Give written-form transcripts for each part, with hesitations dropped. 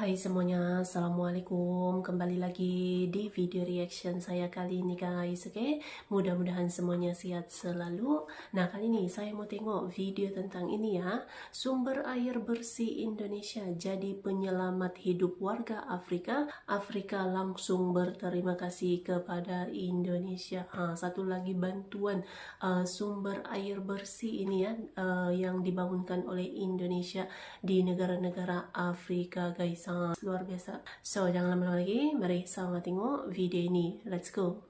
Hai semuanya, Assalamualaikum. Kembali lagi di video reaction saya kali ini guys, oke? Mudah-mudahan semuanya sehat selalu. Nah, kali ini saya mau tengok video tentang ini ya. Sumber air bersih Indonesia jadi penyelamat hidup warga Afrika. Afrika langsung berterima kasih kepada Indonesia. Satu lagi bantuan sumber air bersih ini ya, yang dibangunkan oleh Indonesia di negara-negara Afrika guys. Luar biasa. So, jangan lama-lama lagi, mari sama tengok video ini. Let's go.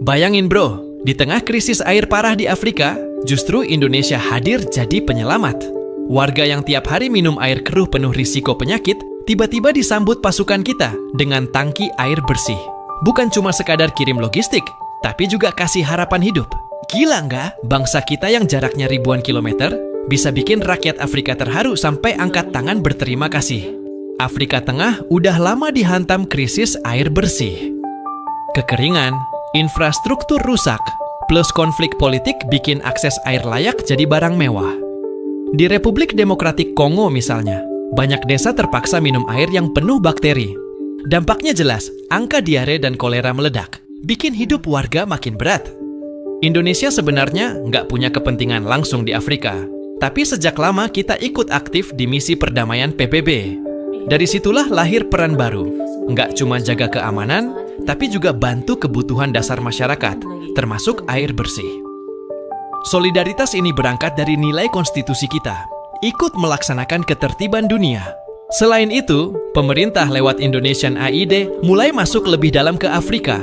Bayangin bro, di tengah krisis air parah di Afrika, justru Indonesia hadir jadi penyelamat. Warga yang tiap hari minum air keruh penuh risiko penyakit, tiba-tiba disambut pasukan kita dengan tangki air bersih. Bukan cuma sekadar kirim logistik, tapi juga kasih harapan hidup. Gila nggak? Bangsa kita yang jaraknya ribuan kilometer bisa bikin rakyat Afrika terharu sampai angkat tangan berterima kasih. Afrika Tengah udah lama dihantam krisis air bersih. Kekeringan, infrastruktur rusak, plus konflik politik bikin akses air layak jadi barang mewah. Di Republik Demokratik Kongo misalnya, banyak desa terpaksa minum air yang penuh bakteri. Dampaknya jelas, angka diare dan kolera meledak, bikin hidup warga makin berat. Indonesia sebenarnya nggak punya kepentingan langsung di Afrika, tapi sejak lama kita ikut aktif di misi perdamaian PBB. Dari situlah lahir peran baru, nggak cuma jaga keamanan, tapi juga bantu kebutuhan dasar masyarakat, termasuk air bersih. Solidaritas ini berangkat dari nilai konstitusi kita, ikut melaksanakan ketertiban dunia. Selain itu, pemerintah lewat Indonesian AID mulai masuk lebih dalam ke Afrika.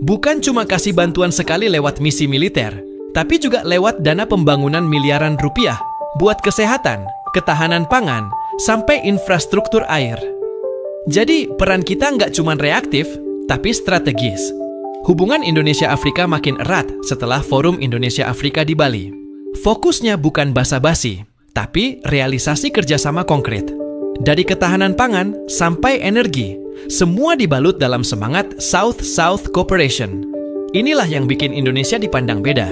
Bukan cuma kasih bantuan sekali lewat misi militer, tapi juga lewat dana pembangunan miliaran rupiah buat kesehatan, ketahanan pangan, sampai infrastruktur air. Jadi peran kita nggak cuma reaktif, tapi strategis. Hubungan Indonesia-Afrika makin erat setelah Forum Indonesia-Afrika di Bali. Fokusnya bukan basa-basi, tapi realisasi kerjasama konkret. Dari ketahanan pangan sampai energi, semua dibalut dalam semangat South-South Cooperation. Inilah yang bikin Indonesia dipandang beda.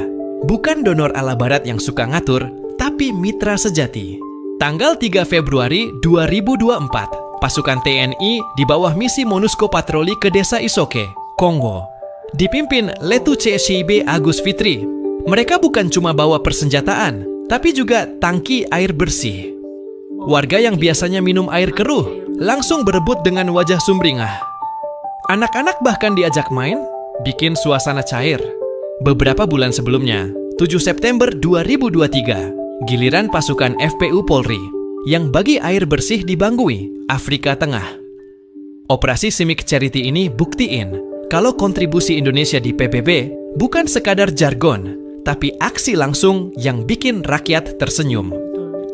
Bukan donor ala barat yang suka ngatur, tapi mitra sejati. Tanggal 3 Februari 2024, pasukan TNI di bawah misi MONUSCO patroli ke desa Isoke, Kongo. Dipimpin Letuce Shibe Agus Fitri. Mereka bukan cuma bawa persenjataan, tapi juga tangki air bersih. Warga yang biasanya minum air keruh langsung berebut dengan wajah sumringah. Anak-anak bahkan diajak main, bikin suasana cair. Beberapa bulan sebelumnya, 7 September 2023, giliran pasukan FPU Polri yang bagi air bersih di Bangui, Afrika Tengah. Operasi Simic Charity ini buktiin kalau kontribusi Indonesia di PBB bukan sekadar jargon, tapi aksi langsung yang bikin rakyat tersenyum.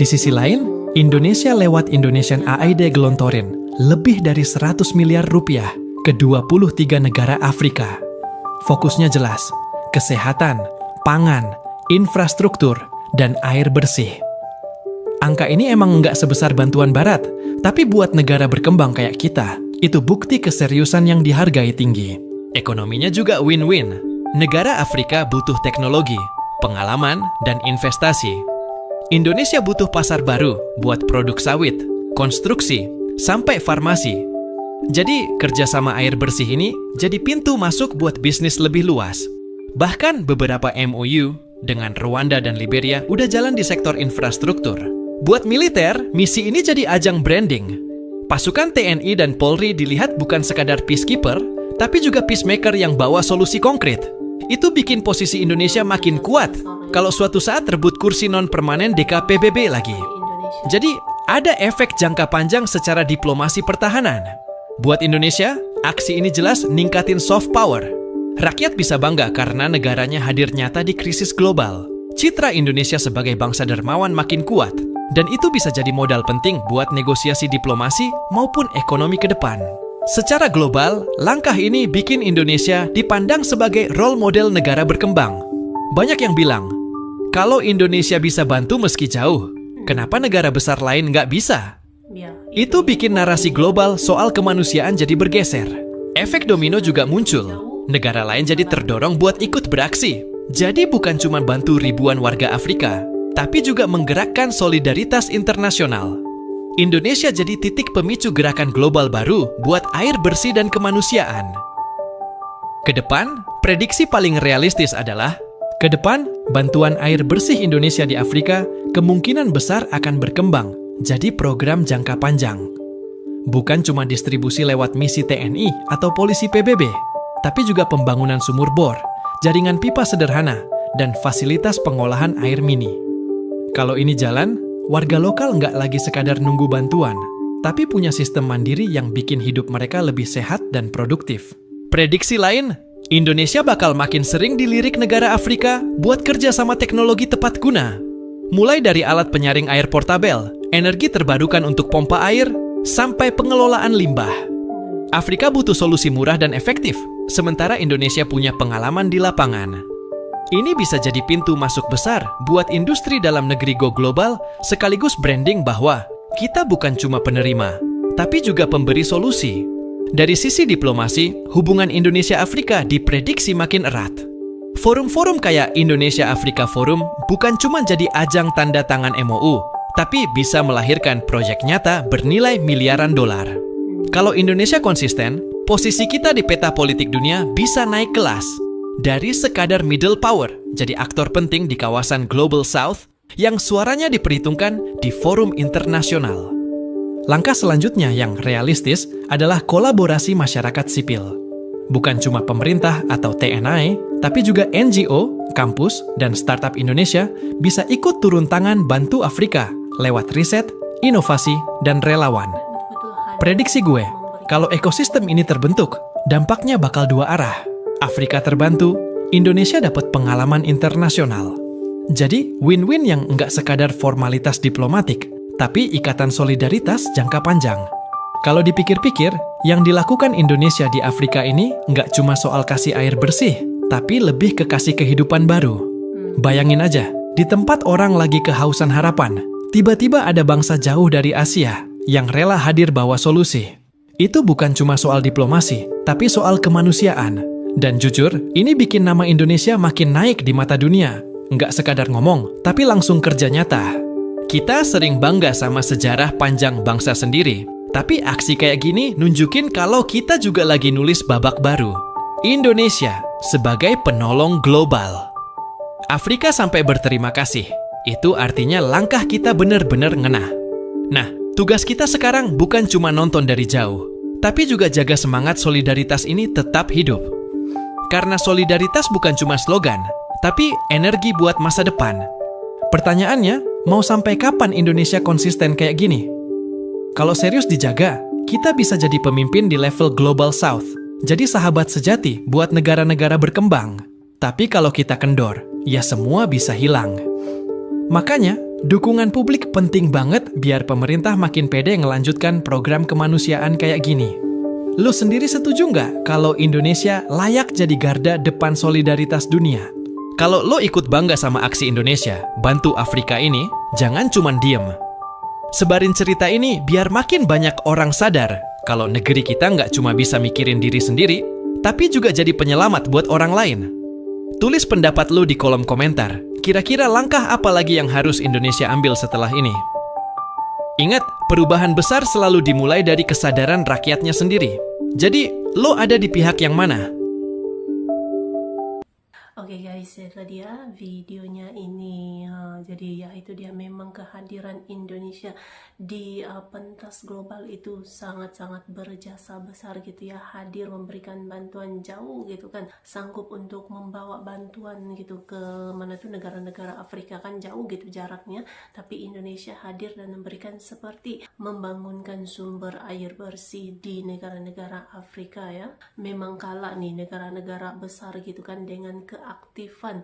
Di sisi lain, Indonesia lewat Indonesian AID gelontorin lebih dari 100 miliar rupiah ke 23 negara Afrika. Fokusnya jelas, kesehatan, pangan, infrastruktur, dan air bersih. Angka ini emang nggak sebesar bantuan barat, tapi buat negara berkembang kayak kita, itu bukti keseriusan yang dihargai tinggi. Ekonominya juga win-win. Negara Afrika butuh teknologi, pengalaman, dan investasi. Indonesia butuh pasar baru buat produk sawit, konstruksi, sampai farmasi. Jadi, kerjasama air bersih ini jadi pintu masuk buat bisnis lebih luas. Bahkan beberapa MOU dengan Rwanda dan Liberia udah jalan di sektor infrastruktur. Buat militer, misi ini jadi ajang branding. Pasukan TNI dan Polri dilihat bukan sekadar peacekeeper, tapi juga peacemaker yang bawa solusi konkret. Itu bikin posisi Indonesia makin kuat kalau suatu saat rebut kursi non-permanen DKPBB lagi. Jadi, ada efek jangka panjang secara diplomasi pertahanan. Buat Indonesia, aksi ini jelas ningkatin soft power. Rakyat bisa bangga karena negaranya hadir nyata di krisis global. Citra Indonesia sebagai bangsa dermawan makin kuat, dan itu bisa jadi modal penting buat negosiasi diplomasi maupun ekonomi ke depan. Secara global, langkah ini bikin Indonesia dipandang sebagai role model negara berkembang. Banyak yang bilang, kalau Indonesia bisa bantu meski jauh, kenapa negara besar lain nggak bisa? Itu bikin narasi global soal kemanusiaan jadi bergeser. Efek domino juga muncul. negara lain jadi terdorong buat ikut beraksi. Jadi bukan cuma bantu ribuan warga Afrika, tapi juga menggerakkan solidaritas internasional. Indonesia jadi titik pemicu gerakan global baru buat air bersih dan kemanusiaan. Kedepan, prediksi paling realistis adalah kedepan, bantuan air bersih Indonesia di Afrika kemungkinan besar akan berkembang jadi program jangka panjang. Bukan cuma distribusi lewat misi TNI atau polisi PBB, tapi juga pembangunan sumur bor, jaringan pipa sederhana, dan fasilitas pengolahan air mini. Kalau ini jalan, warga lokal nggak lagi sekadar nunggu bantuan, tapi punya sistem mandiri yang bikin hidup mereka lebih sehat dan produktif. Prediksi lain, Indonesia bakal makin sering dilirik negara Afrika buat kerja sama teknologi tepat guna. Mulai dari alat penyaring air portabel, energi terbarukan untuk pompa air, sampai pengelolaan limbah. Afrika butuh solusi murah dan efektif, sementara Indonesia punya pengalaman di lapangan. Ini bisa jadi pintu masuk besar buat industri dalam negeri go global, sekaligus branding bahwa kita bukan cuma penerima, tapi juga pemberi solusi. Dari sisi diplomasi, hubungan Indonesia-Afrika diprediksi makin erat. Forum-forum kayak Indonesia-Afrika Forum bukan cuma jadi ajang tanda tangan MOU, tapi bisa melahirkan proyek nyata bernilai miliaran dolar. Kalau Indonesia konsisten, posisi kita di peta politik dunia bisa naik kelas. Dari sekadar middle power, jadi aktor penting di kawasan Global South yang suaranya diperhitungkan di forum internasional. Langkah selanjutnya yang realistis adalah kolaborasi masyarakat sipil. Bukan cuma pemerintah atau TNI, tapi juga NGO, kampus, dan startup Indonesia bisa ikut turun tangan bantu Afrika lewat riset, inovasi, dan relawan. Prediksi gue, kalau ekosistem ini terbentuk, dampaknya bakal dua arah. Afrika terbantu, Indonesia dapat pengalaman internasional. Jadi, win-win yang nggak sekadar formalitas diplomatik, tapi ikatan solidaritas jangka panjang. Kalau dipikir-pikir, yang dilakukan Indonesia di Afrika ini nggak cuma soal kasih air bersih, tapi lebih ke kasih kehidupan baru. Bayangin aja, di tempat orang lagi kehausan harapan, tiba-tiba ada bangsa jauh dari Asia yang rela hadir bawa solusi. Itu bukan cuma soal diplomasi, tapi soal kemanusiaan. Dan jujur, ini bikin nama Indonesia makin naik di mata dunia. Nggak sekadar ngomong, tapi langsung kerja nyata. Kita sering bangga sama sejarah panjang bangsa sendiri, tapi aksi kayak gini nunjukin kalau kita juga lagi nulis babak baru. Indonesia sebagai penolong global. Afrika sampai berterima kasih. Itu artinya langkah kita benar-benar ngena. Nah, tugas kita sekarang bukan cuma nonton dari jauh, tapi juga jaga semangat solidaritas ini tetap hidup. Karena solidaritas bukan cuma slogan, tapi energi buat masa depan. Pertanyaannya, mau sampai kapan Indonesia konsisten kayak gini? Kalau serius dijaga, kita bisa jadi pemimpin di level Global South. Jadi sahabat sejati buat negara-negara berkembang. Tapi kalau kita kendor, ya semua bisa hilang. Makanya, dukungan publik penting banget biar pemerintah makin pede ngelanjutkan program kemanusiaan kayak gini. Lu sendiri setuju nggak kalau Indonesia layak jadi garda depan solidaritas dunia? Kalau lo ikut bangga sama aksi Indonesia, bantu Afrika ini, jangan cuman diem. Sebarin cerita ini biar makin banyak orang sadar kalau negeri kita nggak cuma bisa mikirin diri sendiri, tapi juga jadi penyelamat buat orang lain. Tulis pendapat lo di kolom komentar. Kira-kira langkah apa lagi yang harus Indonesia ambil setelah ini? Ingat, perubahan besar selalu dimulai dari kesadaran rakyatnya sendiri. Jadi, lo ada di pihak yang mana? Oke guys, itu dia videonya ini. Jadi ya itu dia, memang kehadiran Indonesia di pentas global itu sangat-sangat berjasa besar gitu ya, hadir memberikan bantuan jauh gitu kan, sanggup untuk membawa bantuan gitu ke mana tuh negara-negara Afrika kan jauh gitu jaraknya, tapi Indonesia hadir dan memberikan seperti membangunkan sumber air bersih di negara-negara Afrika ya. Memang kalah nih negara-negara besar gitu kan dengan keaktifan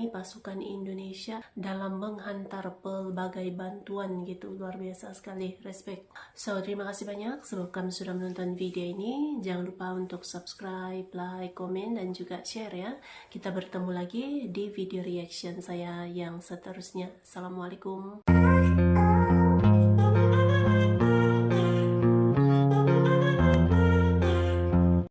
pasukan Indonesia dalam menghantar pelbagai bantuan gitu. Luar biasa sekali, respect. So terima kasih banyak sebab kamu sudah menonton video ini. Jangan lupa untuk subscribe, like, komen, dan juga share ya. Kita bertemu lagi di video reaction saya yang seterusnya. Assalamualaikum.